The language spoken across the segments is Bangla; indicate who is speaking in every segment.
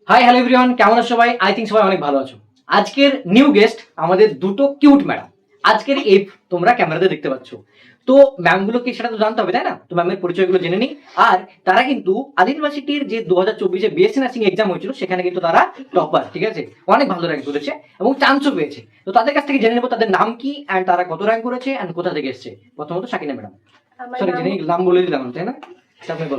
Speaker 1: হাই হ্যালো এভরিওয়ান, কেমন আছো সবাই? আই থিঙ্ক সবাই অনেক ভালো আছো। আজকের নিউ গেস্ট আমাদের দুটো কিউট ম্যাডাম। আজকের এই তোমরা ক্যামেরাতে দেখতে পাচ্ছ। তো ম্যামগুলোকে সেটা তো জানতে হবে, তাই না? তো ম্যামের পরিচয়গুলো জেনে নিই। আর তারা কিন্তু আলী ইউনিভার্সিটির যে 2024-এ বিএসসি নার্সিং এক্সাম হয়েছিল সেখানে কিন্তু তারা টপার, ঠিক আছে? অনেক ভালো র্যাঙ্ক করেছে এবং চান্সও পেয়েছে। তো তাদের কাছ থেকে জেনে নেবো তাদের নাম কি অ্যান্ড তারা কত র্যাঙ্ক করেছে অ্যান্ড কোথা থেকে এসেছে। প্রথমত সাকিনা ম্যাডাম। সরি, জেনে নাম বলে দিলাম, তাই না?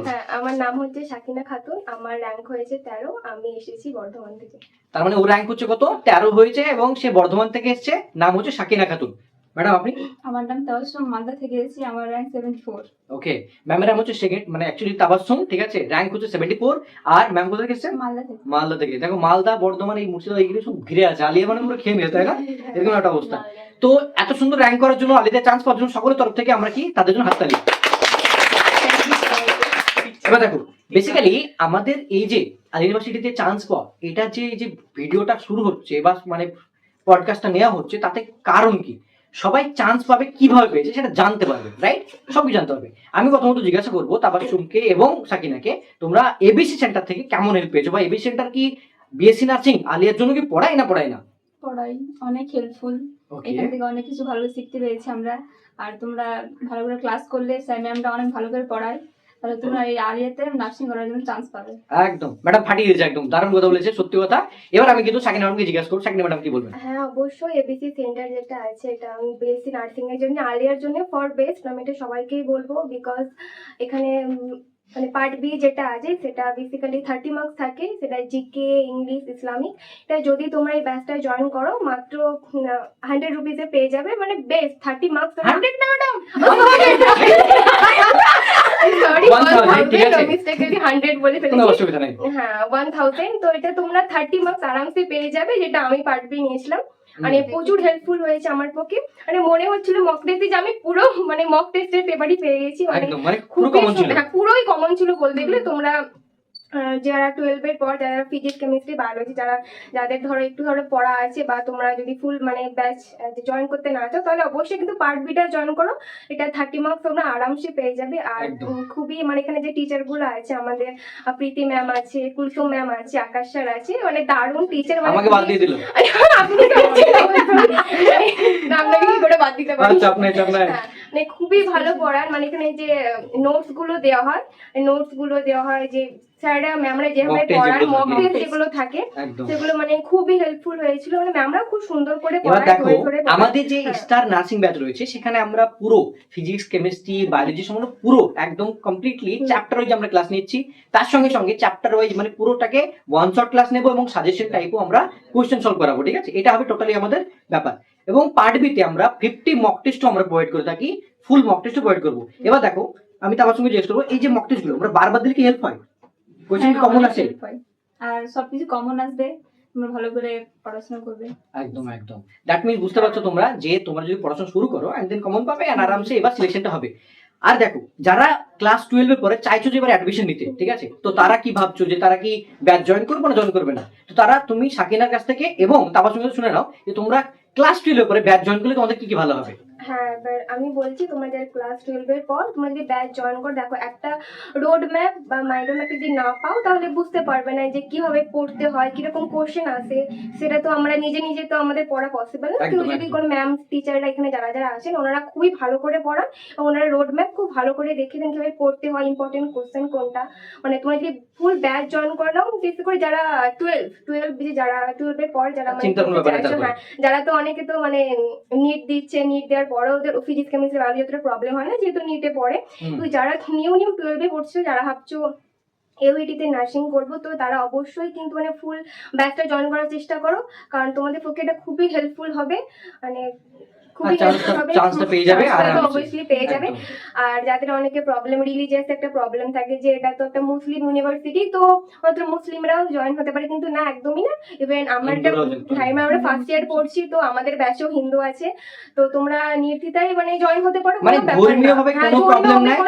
Speaker 2: হ্যাঁ, আমার নাম হচ্ছে সাকিনা খাতুন। আমার র্যাঙ্ক হয়েছে 13। আমি এসেছি বর্ধমান থেকে।
Speaker 1: তার মানে ও র্যাঙ্ক হচ্ছে কত? 13 হয়েছে এবং সে বর্ধমান থেকে এসেছে। নাম হচ্ছে সাকিনা খাতুন। ম্যাডাম আপনি?
Speaker 3: আমার নাম তাবাসসুম, মালদা থেকে এসেছি। আমার র্যাঙ্ক 74।
Speaker 1: ওকে, ম্যামের নাম হচ্ছে সেকেন্ড, মানে অ্যাকচুয়ালি তাবাসসুম, ঠিক আছে? র্যাঙ্ক হচ্ছে 74। আর ম্যাম কোথা থেকে এসেছে?
Speaker 3: মালদা থেকে।
Speaker 1: মালদা থেকে। দেখো, মালদা, বর্ধমান, এই মুর্শিদাবাদ এইগুলো সব ঘিরে আছে। আলিয়া মানে পুরো খেয়ে নিয়েছে, তাই না? এরকম একটা অবস্থা। তো এত সুন্দর র্যাঙ্ক করার জন্য, আলিয়াতে চান্স পাওয়ার জন্য সকলের তরফ থেকে আমরা কি তাদের জন্য হাততালি। এবার দেখো, বেসিক্যালি আমাদের এই যে আলী ইউনিভার্সিটিতে চান্স পাওয়া, এটা যে এই যে ভিডিওটা শুরু হচ্ছে বা মানে পডকাস্টটা নেওয়া হচ্ছে, তাতে কারণ কি? সবাই চান্স পাবে কিভাবে পেয়েছে সেটা জানতে পারবে, রাইট? সবই জানতে হবে। আমি প্রথমত জিজ্ঞাসা করবো তাবাসসুমকে এবং সাকিনাকে, তোমরা এবিসি সেন্টার থেকে কেমন হেল্প পেয়েছো? বা এবিসি সেন্টার কি বিএসসি নার্সিং আলিয়ার জন্য কি পড়ায় না পড়ায় না?
Speaker 3: পড়াই, অনেক হেল্পফুল।
Speaker 1: ওকে,
Speaker 3: এখান থেকে অনেক কিছু ভালো শিখতে পেরেছি আমরা। আর তোমরা ভালো করে ক্লাস করলে স্যার ম্যামরা অনেক ভালো করে পড়ায়, তাহলে তোমরা এই আরিয়াতে নার্সিং করার জন্য চান্স পাবে।
Speaker 1: একদম ম্যাডাম ফাটিয়ে দিয়েছে, একদম দারুণ কথা বলেছে, সত্যি কথা। এবার আমি কিন্তু সাকিনা ম্যাডামকে জিজ্ঞাসা করবো, সাকিনা ম্যাডাম কি বলবেন?
Speaker 2: হ্যাঁ, অবশ্যই এবিসি সেন্টার যেটা আছে, এটা আমি বিএসসি নার্সিং এর জন্য, আলিয়ার জন্য ফর বেস্ট। আমি এটা সবাইকেই বলবো, বিকজ এখানে মানে পার্ট বি যেটা আছে সেটা বেসিক্যালি 30 মার্কস থাকে। সেটা জিকে, ইংলিশ, ইসলামিক। এটা যদি তোমরা এই ব্যাচটায় জয়েন করো মাত্র 100 রুপিসে পেয়ে যাবে। মানে বেস্ট 30 মার্কস।
Speaker 1: 100
Speaker 2: না ম্যাডাম, সরি,
Speaker 1: 1000, ঠিক আছে?
Speaker 2: মিস্টেকলি 100 বলে
Speaker 1: কোনো
Speaker 2: ফেলেছি।
Speaker 1: অসুবিধা নেই।
Speaker 2: হ্যাঁ, 1000। তো এটা তোমরা 30 মার্কস আরামসে পেয়ে যাবে, যেটা আমি পার্ট বি নিয়েছিলাম। মানে প্রচুর হেল্পফুল হয়েছে আমার পক্ষে। মানে মনে হচ্ছিল মক টেস্টে যে আমি পুরো মানে মক টেস্টের পেপারই পেয়ে গেছি। মানে
Speaker 1: একদম, মানে পুরো কমন ছিল।
Speaker 2: হ্যাঁ, পুরোই কমন ছিল বলতে গেলে। তোমরা যারা 12 এর পর, যারা ফিজিক্স, কেমিস্ট্রি, বায়োলজি, যাদের একটু পড়া আছে, বা তোমরা যদি ফুল মানে ব্যাচ জয়েন করতে না চাও, তাহলে অবশ্যই কিন্তু পার্ট বিটা জয়েন করো। এটা 30 মার্কস তোমরা আরামসে পেয়ে যাবে। আর খুবই মানে এখানে যে টিচার গুলো আছে, আমাদের প্রীতি ম্যাম আছে, কুলসুম ম্যাম আছে, আকাশ স্যার আছে, মানে দারুণ টিচার। মানে
Speaker 1: আমাকে বাদ দিয়ে দিল।
Speaker 2: আপনি তো আপনাকে কি করে বাদ দিতে পারি?
Speaker 1: চাপ নাই, চাপ নাই।
Speaker 2: মানে খুবই ভালো পড়ান। মানে এখানে যে নোটস গুলো দেওয়া হয়, যে স্যাররা ম্যামরা যেভাবে পড়ান, মক টেস্ট যেগুলো থাকে, সেগুলো মানে খুবই হেল্পফুল হয়েছিল। মানে ম্যামরা খুব সুন্দর করে পড়ায়।
Speaker 1: দেখো, আমাদের যে স্টার নার্সিং ব্যাচ রয়েছে সেখানে আমরা পুরো ফিজিক্স, কেমিস্ট্রি, বায়োলজি সম্বন্ধে পুরো একদম কমপ্লিটলি চ্যাপ্টার ওয়াইজ আমরা ক্লাস নিচ্ছি। তার সঙ্গে সঙ্গে চ্যাপ্টার ওয়াইজ মানে পুরোটাকে ওয়ান শট ক্লাস নেবো এবং সাজেশন টাইপও আমরা কোশ্চেন সলভ করাবো, ঠিক আছে? এটা হবে টোটালি আমাদের ব্যাপার। এবং পার্ট বিতে আমরা 50 মক টেস্টও আমরা প্রোভাইড করে থাকি, ফুল মক টেস্টও প্রোভাইড করবো। এবার দেখো, আমি তো আমার সঙ্গে জিজ্ঞেস করবো, এই যে মক টেস্ট গুলো আমরা বারবার দিলে কি হেল্প হয়? কোশ্চেন কি কমন আসে?
Speaker 3: আর সবকিছু কমন আসবে, তোমরা ভালো করে পড়াশোনা করবে।
Speaker 1: একদম একদম। দ্যাট মিন্স বুঝতে পারছো তোমরা যে তোমরা যদি পড়াশোনা শুরু করো এন্ড দেন কমন পাবে এন্ড আরামসে এবার সিলেকশনটা হবে। আর দেখো, যারা ক্লাস 12 এর পরে চাইছো যে এবার অ্যাডমিশন নিতে, ঠিক আছে? তো তারা কি ভাবছো যে তারা কি ব্যাচ জয়েন করবে না জয়েন করবে না? তো তারা তুমি সাকিনার কাছ থেকে এবং তাবাসসুমের শুনে নাও যে তোমরা ক্লাস 12 এর পরে ব্যাচ জয়েন করলে তোমাদের কি কি ভালো হবে।
Speaker 2: হ্যাঁ, এবার আমি বলছি, তোমরা যারা ক্লাস 12 এর পর তোমরা যদি ব্যাচ জয়েন করো, দেখো একটা রোড ম্যাপ বা মাইন্ড ম্যাপ যদি না পাও, তাহলে বুঝতে পারবে না যে কিভাবে পড়তে হয়, কিরকম কোশ্চেন আসে। সেটা তো আমরা নিজে তো আমাদের পড়া পসিবল না। কিন্তু যদি কোনো ম্যাম, টিচাররা এখানে যারা আছেন, ওনারা খুবই ভালো করে পড়ান এবং ওনারা রোড ম্যাপ খুব ভালো করে দেখে দেন কিভাবে পড়তে হয়, ইম্পর্টেন্ট কোশ্চেন কোনটা। মানে তোমরা যদি ফুল ব্যাচ জয়েন করে নাও, বিশেষ করে যারা 12 এর পর যারা মানে যারা তো অনেকে তো মানে নিট দিচ্ছে, নিট দেওয়ার পরে ওদের ফিজিক্স, কেমিস্ট্রি, বায়োলজি অতটা প্রবলেম হয় না, যেহেতু নিটে পড়ে। তো যারা নিউ 12 পড়ছো, যারা ভাবছো এওইটিতে নার্সিং করবো, তো তারা অবশ্যই কিন্তু মানে ফুল ব্যাচটা জয়েন করার চেষ্টা করো, কারণ তোমাদের পক্ষে এটা খুবই হেল্পফুল হবে। মানে আর যাদের অনেকে প্রবলেম, রিলিজিয়াস একটা প্রবলেম থাকে যে এটা তো একটা মুসলিম ইউনিভার্সিটি, তো মাত্র মুসলিমরাও জয়েন হতে পারে, কিন্তু না, একদমই না। ইভেন আমরা আমরা ফার্স্ট ইয়ার পড়ছি, তো আমাদের ব্যাচেও হিন্দু আছে। তো তোমরা নির্দ্বিধায় মানে জয়েন হতে পারো,
Speaker 1: মানে ধর্মীয়ভাবে কোনো প্রবলেম নাই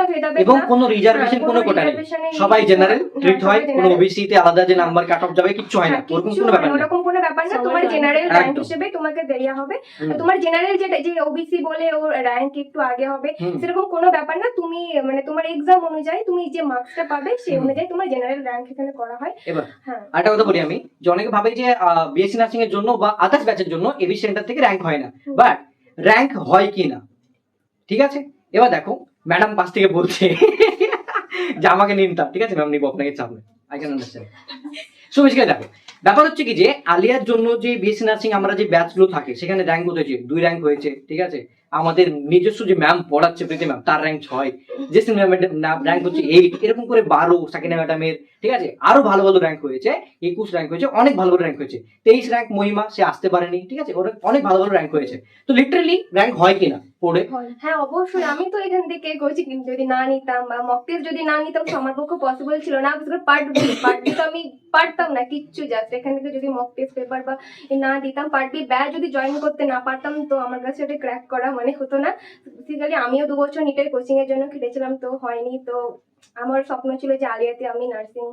Speaker 1: এবং কোনো রিজার্ভেশন কোনো কোটা নেই, সবাই জেনারেল ট্রিট হয়। কোনো ওবিসি তে আলাদা যে নাম্বার কাট অফ যাবে কিচ্ছু হয় না, ওরকম কোনো ব্যাপার না।
Speaker 2: ওরকম কোনো ব্যাপার না, তোমার জেনারেল র্যাঙ্ক হিসেবে তোমাকে দেয়া হবে। তোমার জেনারেল যেটা যে ওবিসি বলে ওর র্যাঙ্ক একটু আগে হবে,
Speaker 1: হুম।
Speaker 2: সেরকম কোনো ব্যাপার না। তুমি মানে তোমার এক্সাম অনুযায়ী তুমি যে মার্কসটা পাবে সেই
Speaker 1: হুম।
Speaker 2: অনুযায়ী তোমার জেনারেল র্যাঙ্ক এখানে করা হয়।
Speaker 1: এবার
Speaker 2: হ্যাঁ
Speaker 1: আরেকটা কথা বলি আমি, যে অনেকে ভাবে যে বিএসসি নার্সিং এর জন্য বা আদার্স ব্যাচের জন্য এবি সেন্টার থেকে র্যাঙ্ক হয় না,
Speaker 2: হুম।
Speaker 1: বাট র্যাঙ্ক হয় কি না, ঠিক আছে? এবার দেখো ম্যাডাম পাশ থেকে বলছে যে আমাকে নিন তা, ঠিক আছে ম্যাম নিবো, আপনাকে চাপ নেই, I can understand. So basically দেখো ব্যাপার হচ্ছে কি যে আলিয়ার জন্য যে বিএসসি নার্সিং আমরা যে ব্যাচগুলো থাকে সেখানে র্যাঙ্ক হয়েছে 2 র্যাঙ্ক হয়েছে, ঠিক আছে? আমাদের নিজস্ব যে ম্যাম পড়াচ্ছে প্রীতি ম্যাম, তার র্যাঙ্ক 6, জেসিন ম্যামের র্যাঙ্ক হচ্ছে 8, এরকম করে 12 সাকিনা ম্যাডামের, ঠিক আছে? আরো ভালো ভালো র্যাঙ্ক হয়েছে, 21 র্যাঙ্ক হয়েছে, অনেক ভালো ভালো র্যাঙ্ক হয়েছে। 23 র্যাঙ্ক মহিমা, সে আসতে পারেনি, ঠিক আছে? ওর অনেক ভালো ভালো র্যাঙ্ক হয়েছে। তো লিটারালি র্যাঙ্ক হয় কিনা পড়ে,
Speaker 2: হ্যাঁ অবশ্যই। আমি তো এখান থেকে কোচিং যদি না নিতাম বা মক টেস্ট যদি না নিতাম তো আমার পক্ষে পসিবল ছিল না। বিশেষ করে পার্ট বি তো আমি পারতাম না কিচ্ছু, জাস্ট এখান থেকে যদি মক টেস্ট পেপার বা না দিতাম, পার্ট বি ব্যাচ যদি জয়েন করতে না পারতাম তো আমার কাছে ওটা ক্র্যাক করা মানে হতো না। বেসিক্যালি আমিও 2 বছর নিটের কোচিং এর জন্য খেটেছিলাম, তো হয়নি। তো আমার স্বপ্ন ছিল যে আলিয়াতে আমি নার্সিং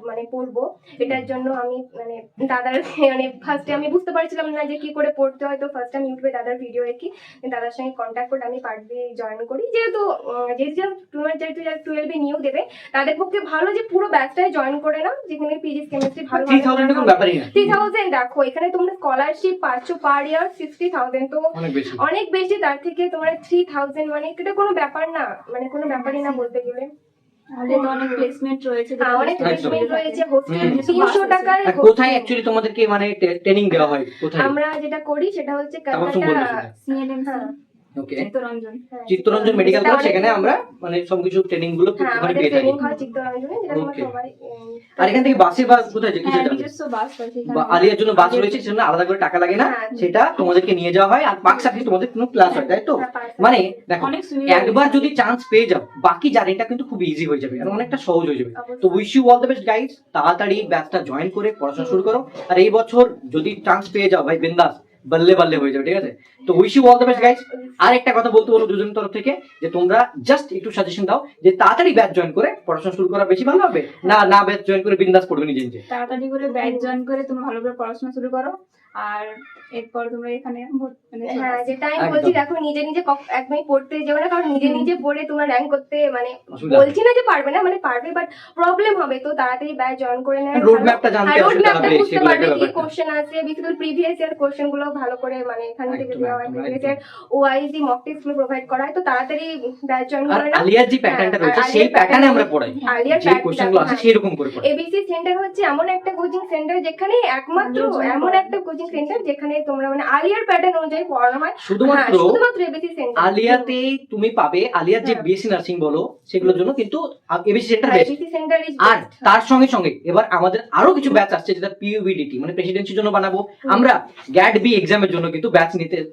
Speaker 2: মানে পড়বো। এটার জন্য আমি মানে দাদার মানে ফার্স্টে আমি বুঝতে পারছিলাম না যে কি করে পড়তে হয়, তো ফার্স্ট আমি ইউটিউবে দাদার ভিডিও দেখি, দাদার সঙ্গে কন্ট্যাক্ট করে আমি পার্ট বি জয়েন করি। যেহেতু তোমার যেহেতু 12 নিউ দেবে তাদের পক্ষে ভালো যে পুরো ব্যাচটাই জয়েন করে নাও, যেখানে ফিজিক্স কেমিস্ট্রি ভালো
Speaker 1: 3000 এর কোনো ব্যাপারই না,
Speaker 2: 3000 রাখো। এখানে তোমরা স্কলারশিপ পাচ্ছ পার ইয়ার 60,000, তো
Speaker 1: অনেক বেশি।
Speaker 2: অনেক বেশি। তার থেকে তোমরা 3000 মানে এটা কোনো ব্যাপার না, মানে কোনো ব্যাপারই না বলতে গেলে।
Speaker 3: আমাদের তো অনেক প্লেসমেন্ট রয়েছে,
Speaker 2: হ্যাঁ, অনেক
Speaker 1: একদম।
Speaker 2: প্লেসমেন্ট রয়েছে, হোস্টেল
Speaker 1: হুম।
Speaker 2: 300 টাকায়
Speaker 1: আর কোথায় অ্যাকচুয়ালি তোমাদেরকে মানে ট্রেনিং দেওয়া হয় কোথায়?
Speaker 2: আমরা যেটা করি সেটা হচ্ছে
Speaker 1: তারপর তুমি বলবে
Speaker 2: কলকাতা।
Speaker 1: সেটা।
Speaker 3: সিএনএমসি
Speaker 2: হ্যাঁ
Speaker 1: ওকে,
Speaker 3: চিত্তরঞ্জন।
Speaker 2: হ্যাঁ,
Speaker 1: চিত্তরঞ্জন মেডিকেল
Speaker 2: যেটা
Speaker 1: কলেজ,
Speaker 2: অনেক-
Speaker 1: সেখানে আমরা মানে সবকিছু ট্রেনিং গুলো
Speaker 2: হ্যাঁ
Speaker 1: ওখানে
Speaker 2: আমাদের
Speaker 1: পেয়ে থাকি।
Speaker 2: ট্রেনিং হয় চিত্তরঞ্জনে, যেটা তোমরা
Speaker 1: Okay.
Speaker 2: সবাই
Speaker 1: আর এখান থেকে বাসে বা কোথায় কিসে
Speaker 3: হ্যাঁ
Speaker 1: যাবে?
Speaker 3: নিজস্ব বাস আছে এখানে।
Speaker 1: বা আলিয়ার জন্য বাস রয়েছে, সেজন্য আলাদা করে টাকা লাগে না,
Speaker 2: হ্যাঁ।
Speaker 1: সেটা তোমাদেরকে নিয়ে যাওয়া হয়। আর মার্কস সাথে তোমাদের কোনো ক্লাস হয়, তাই তো?
Speaker 2: হ্যাঁ, পার্সেল।
Speaker 1: মানে দেখো
Speaker 3: অনেক সুবিধা
Speaker 1: একবার
Speaker 3: রয়েছে।
Speaker 1: যদি চান্স পেয়ে যাও, বাকি জার্নিটা কিন্তু খুব ইজি হয়ে যাবে আর অনেকটা সহজ হয়ে যাবে।
Speaker 2: অবশ্যই।
Speaker 1: তো wish you all the best guys, তাড়াতাড়ি ব্যাচটা জয়েন করে পড়াশোনা শুরু করো। আর এই বছর যদি চান্স পেয়ে যাও ভাই, বিন্দাস বল্লে বল্লে হয়ে যাবে, ঠিক আছে? তো wish you all the best guys. আর একটা কথা বলতে বলো দুজনের তরফ থেকে, যে তোমরা জাস্ট একটু সাজেশন দাও যে তাড়াতাড়ি ব্যাচ জয়েন করে পড়াশোনা শুরু করা বেশি ভালো হবে, না ব্যাচ জয়েন করে বিন্দাস পড়বে নিজে নিজে?
Speaker 3: তাড়াতাড়ি করে ব্যাচ জয়েন করে তোমরা ভালো করে পড়াশোনা শুরু করো, আর এরপর তোমরা এখানে মানে
Speaker 2: হ্যাঁ যেটা আমি
Speaker 1: একদম।
Speaker 2: বলছি, দেখো নিজে নিজে একদমই পড়তে যাবে না, কারণ নিজে নিজে পড়ে তোমার র্যাঙ্ক করতে মানে
Speaker 1: অসুবিধা
Speaker 2: বলছি না যে পারবে না, মানে পারবে বাট প্রবলেম হবে। তো তাড়াতাড়ি ব্যাচ জয়েন করে নেয়
Speaker 1: রোড ম্যাপটা জানতে
Speaker 2: রোড
Speaker 1: অসুবিধা
Speaker 2: ম্যাপটা
Speaker 1: হবে,
Speaker 2: বুঝতে
Speaker 1: সেগুলো
Speaker 2: পারবে
Speaker 1: একটা
Speaker 2: কি
Speaker 1: ব্যাপার।
Speaker 2: কোশ্চেন আছে, বেসিক্যালি প্রিভিয়াস ইয়ার কোশ্চেন গুলো ভালো করে মানে এখান থেকে
Speaker 1: একদম,
Speaker 2: দেওয়া হয়,
Speaker 1: একদম,
Speaker 2: প্রিভিয়াস
Speaker 1: একদম।
Speaker 2: ইয়ার ওআইসি মক টেস্ট গুলো প্রোভাইড করা হয়। তো তাড়াতাড়ি ব্যাচ জয়েন
Speaker 1: আর
Speaker 2: করে নাও।
Speaker 1: আলিয়ার যে প্যাটার্নটা
Speaker 2: হ্যাঁ,
Speaker 1: রয়েছে
Speaker 2: আর
Speaker 1: সেই
Speaker 2: আলিয়ার
Speaker 1: প্যাটার্নে আমরা
Speaker 2: pattern-
Speaker 1: পড়াই,
Speaker 2: আলিয়ার
Speaker 1: যে কোশ্চেন গুলো আছে সেরকম করে পড়াই।
Speaker 2: এবিসি সেন্টার হচ্ছে এমন একটা কোচিং সেন্টার যেখানে একমাত্র
Speaker 3: আলিয়ার জন্য
Speaker 2: এমন
Speaker 3: পড়ানো।
Speaker 2: একটা কোচিং সেন্টার যেখানে তোমরা মানে আলিয়ার প্যাটার্ন অনুযায়ী পড়ানো হয়।
Speaker 1: শুধুমাত্র
Speaker 2: হ্যাঁ, শুধুমাত্র এবিসি সেন্টার।
Speaker 1: আলিয়াতে তুমি পাবে, আলিয়ার যে
Speaker 2: হ্যাঁ।
Speaker 1: বিএসসি নার্সিং বলো সেগুলোর জন্য কিন্তু ABC centre best.
Speaker 2: ABC centre is
Speaker 1: আর তার সঙ্গে সঙ্গে এবার আমাদের আরো কিছু ব্যাচ আসছে, যেটা পিইউবিডিটি মানে প্রেসিডেন্সির জন্য বানাবো আমরা। গ্যাট বি এক্সামের জন্য কিন্তু ব্যাচ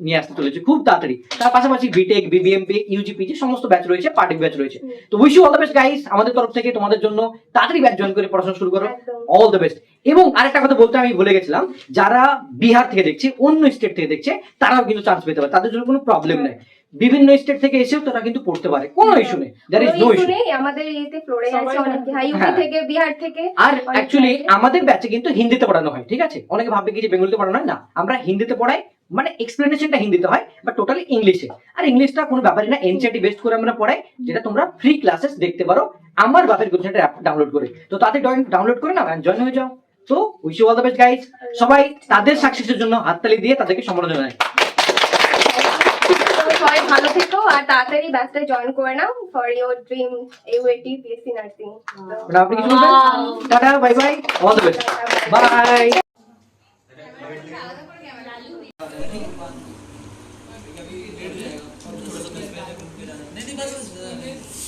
Speaker 1: নিয়ে আসতে চলেছে খুব তাড়াতাড়ি। তার পাশাপাশি বিটেক, বিবিএমপি, ইউজিপি যে সমস্ত ব্যাচ রয়েছে, পার্টি ব্যাচ রয়েছে। তো wish you all the best guys, আমাদের তরফ থেকে তোমাদের জন্য তাড়াতাড়ি ব্যাচ জয়েন করে পড়াশোনা শুরু করো।
Speaker 2: একদম।
Speaker 1: All the best. এবং আরেকটা কথা বলতে আমি ভুলে গেছিলাম, যারা বিহার থেকে দেখছে, অন্য স্টেট থেকে দেখছে, তারাও কিন্তু চান্স পেতে পারে, তাদের জন্য কোনো প্রবলেম নেই। বিভিন্ন স্টেট থেকে এসেও তারা কিন্তু পড়তে পারে, কোনো ইস্যু নেই, দ্যার ইজ নো
Speaker 2: কোনো
Speaker 1: ইস্যু।
Speaker 2: issue নেই, আমাদের ইয়েতে ফ্লোরে
Speaker 3: সবাই
Speaker 2: আছে অনেক,
Speaker 3: জানে।
Speaker 2: হ্যাঁ ইউপি
Speaker 1: হ্যাঁ।
Speaker 2: থেকে, বিহার থেকে।
Speaker 1: আর
Speaker 2: অনেক
Speaker 1: অ্যাকচুয়ালি
Speaker 2: আছে।
Speaker 1: আমাদের ব্যাচে কিন্তু হিন্দিতে পড়ানো হয়, ঠিক আছে? অনেকে ভাববে কি যে বেঙ্গলিতে পড়ানো হয়, না আমরা হিন্দিতে পড়াই, মানে এক্সপ্লেনেশনটা হিন্দিতে হয় বাট টোটালি ইংলিশে। আর ইংলিশটা কোনো ব্যাপারই না, এনসিইআরটি বেস্ট করে আমরা পড়াই, যেটা তোমরা ফ্রি ক্লাসেস দেখতে পারো আমার বাপের কোচিংটা অ্যাপ ডাউনলোড করে। তো তাতে ডাউনলোড করে না জয়েন হয়ে যাও। তো wish you all the best guys, সবাই তাদের সাকসেসের জন্য হাততালি দিয়ে তাদেরকে সম্মাননা জানাই।
Speaker 2: তো সবাই ভালো থেকো আর তাড়াতাড়ি ব্যাচটা জয়েন করে নাও for your dream UAT BSc nursing.
Speaker 1: আপনি কিছু বলবেন? Tata, bye bye, all the best, bye.
Speaker 4: नहीं बस